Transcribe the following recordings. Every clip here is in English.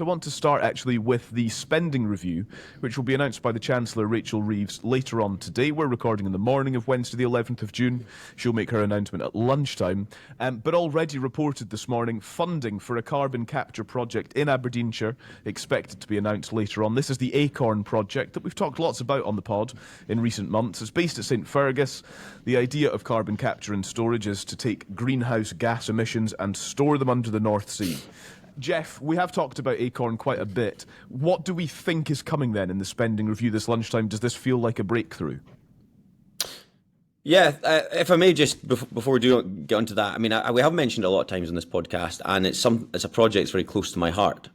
I want to start actually with the spending review, which will be announced by the Chancellor Rachel Reeves later on today. We're recording in the morning of Wednesday the 11th of June. She'll make her announcement at lunchtime. But already reported this morning, funding for a carbon capture project in Aberdeenshire expected to be announced later on. This is the Acorn project that we've talked lots about on the pod in recent months. It's based at St Fergus. The idea of carbon capture and storage is to take greenhouse gas emissions and store them under the North Sea. Geoff, we have talked about Acorn quite a bit. What do we think is coming then in the spending review this lunchtime? Does this feel like a breakthrough? Yeah, if I may just, before we do get onto that, I mean, we have mentioned it a lot of times on this podcast, and it's a project that's very close to my heart,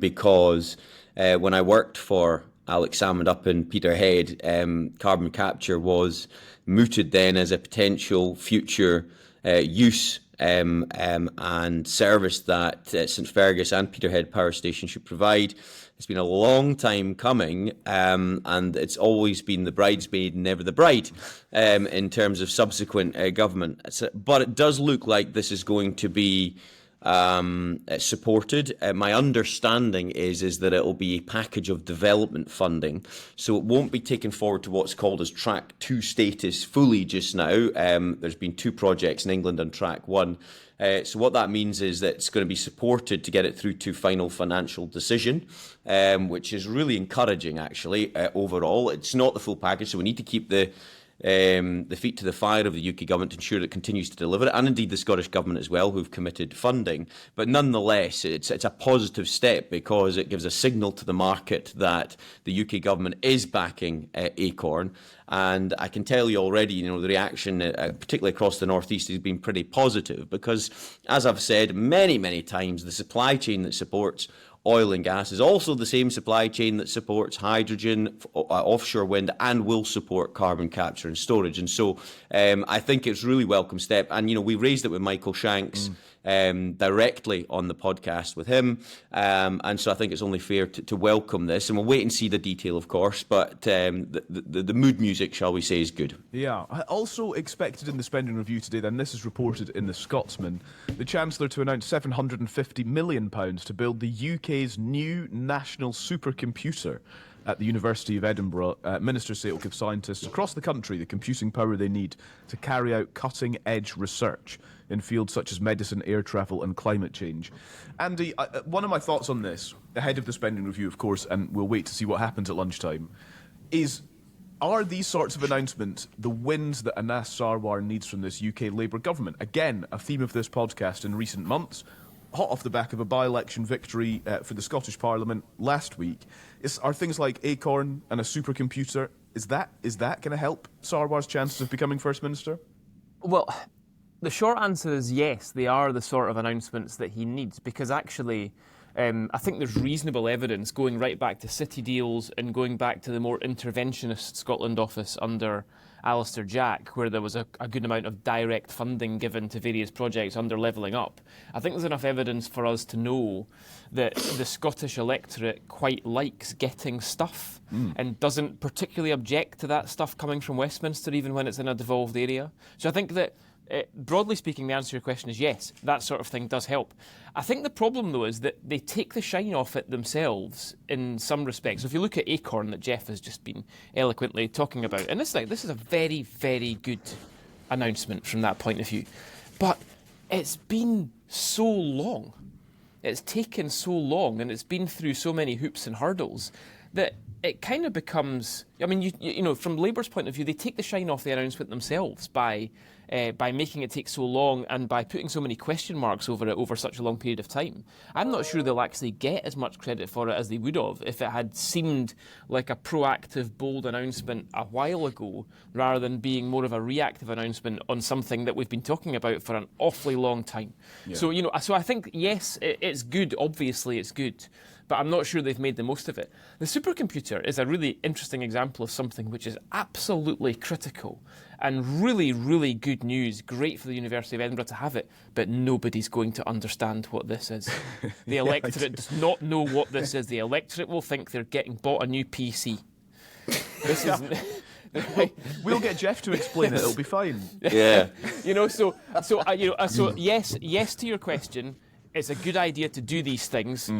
because when I worked for Alex Salmond up in Peterhead, carbon capture was mooted then as a potential future use and service that St Fergus and Peterhead Power Station should provide. It's been a long time coming, and it's always been the bridesmaid, never the bride, in terms of subsequent government. But it does look like this is going to be supported. My understanding is that it will be a package of development funding, so it won't be taken forward to what's called as Track 2 status fully just now. There's been 2 projects in England on Track 1. So what that means is that it's going to be supported to get it through to final financial decision, which is really encouraging, actually, overall. It's not the full package, so we need to keep the feet to the fire of the UK government to ensure that it continues to deliver it, and indeed the Scottish government as well, who've committed funding. But nonetheless, it's a positive step because it gives a signal to the market that the UK government is backing Acorn. And I can tell you already, the reaction, particularly across the North East, has been pretty positive because, as I've said many, many times, the supply chain that supports oil and gas is also the same supply chain that supports hydrogen, offshore wind, and will support carbon capture and storage. And so I think it's a really welcome step. And, we raised it with Michael Shanks directly on the podcast with him. And so I think it's only fair to welcome this. And we'll wait and see the detail, of course. But the mood music, shall we say, is good. Yeah. Also expected in the spending review today, then, this is reported in the Scotsman, the Chancellor to announce £750 million to build the UK's new national supercomputer at the University of Edinburgh. Ministers say it will give scientists across the country the computing power they need to carry out cutting-edge research in fields such as medicine, air travel and climate change. Andy, one of my thoughts on this, ahead of the spending review, of course, and we'll wait to see what happens at lunchtime, are these sorts of announcements the wins that Anas Sarwar needs from this UK Labour government? Again, a theme of this podcast in recent months, hot off the back of a by-election victory for the Scottish Parliament last week. Are things like Acorn and a supercomputer, is that going to help Sarwar's chances of becoming First Minister? Well, the short answer is yes, they are the sort of announcements that he needs, because actually I think there's reasonable evidence going right back to city deals and going back to the more interventionist Scotland office under Alistair Jack, where there was a good amount of direct funding given to various projects under Levelling Up. I think there's enough evidence for us to know that the Scottish electorate quite likes getting stuff and doesn't particularly object to that stuff coming from Westminster, even when it's in a devolved area. So I think that broadly speaking, the answer to your question is yes, that sort of thing does help. I think the problem, though, is that they take the shine off it themselves in some respects. So if you look at Acorn that Geoff has just been eloquently talking about, and this is a very, very good announcement from that point of view, but it's been so long, it's taken so long, and it's been through so many hoops and hurdles that it kind of becomes, I mean, from Labour's point of view, they take the shine off the announcement themselves by making it take so long and by putting so many question marks over it over such a long period of time. I'm not sure they'll actually get as much credit for it as they would have if it had seemed like a proactive, bold announcement a while ago, rather than being more of a reactive announcement on something that we've been talking about for an awfully long time. Yeah. So I think, yes, it's good. Obviously, it's good. But I'm not sure they've made the most of it. The supercomputer is a really interesting example of something which is absolutely critical and really, really good news. Great for the University of Edinburgh to have it, but nobody's going to understand what this is. The electorate does not know what this is. The electorate will think they're getting bought a new PC. This is... We'll get Geoff to explain it. It'll be fine. Yeah. So yes to your question. It's a good idea to do these things.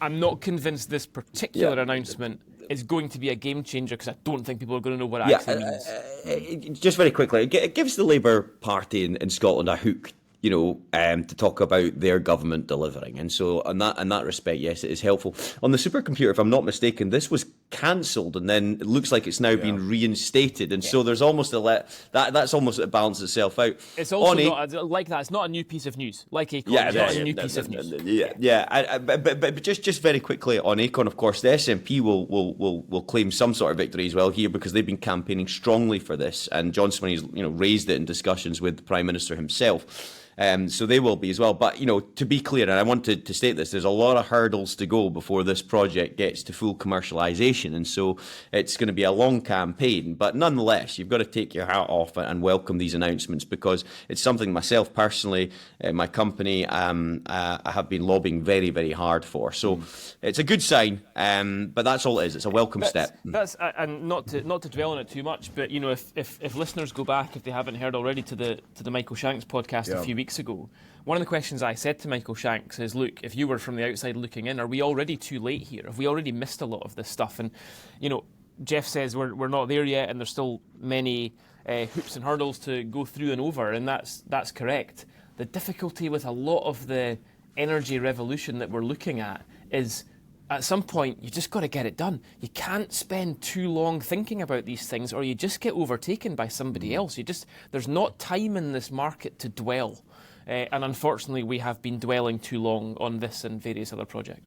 I'm not convinced this particular announcement is going to be a game changer, because I don't think people are going to know what it actually means. Just very quickly, it gives the Labour Party in Scotland a hook, to talk about their government delivering. And so in that respect, yes, it is helpful. On the supercomputer, if I'm not mistaken, this was cancelled, and then it looks like it's now been reinstated. And so there's almost that's almost it balances itself out. It's also not like that. It's not a new piece of news. Like Acorn, it's not a new piece of news. But just very quickly on Acorn, of course, the SNP will claim some sort of victory as well here, because they've been campaigning strongly for this, and John Swinney's raised it in discussions with the Prime Minister himself. So they will be as well. But, to be clear, and I wanted to state this, there's a lot of hurdles to go before this project gets to full commercialisation. And so it's going to be a long campaign. But nonetheless, you've got to take your hat off and welcome these announcements, because it's something myself personally, my company, I have been lobbying very, very hard for. So it's a good sign, but that's all it is. It's a welcome step. That's and not to dwell on it too much, but if listeners go back, if they haven't heard already, to the Michael Shanks podcast a few weeks ago, one of the questions I said to Michael Shanks is, look, if you were from the outside looking in, are we already too late here? Have we already missed a lot of this stuff? And Geoff says we're not there yet, and there's still many hoops and hurdles to go through and over, and that's correct. The difficulty with a lot of the energy revolution that we're looking at is, at some point, you just got to get it done. You can't spend too long thinking about these things, or you just get overtaken by somebody else. There's not time in this market to dwell. And unfortunately, we have been dwelling too long on this and various other projects.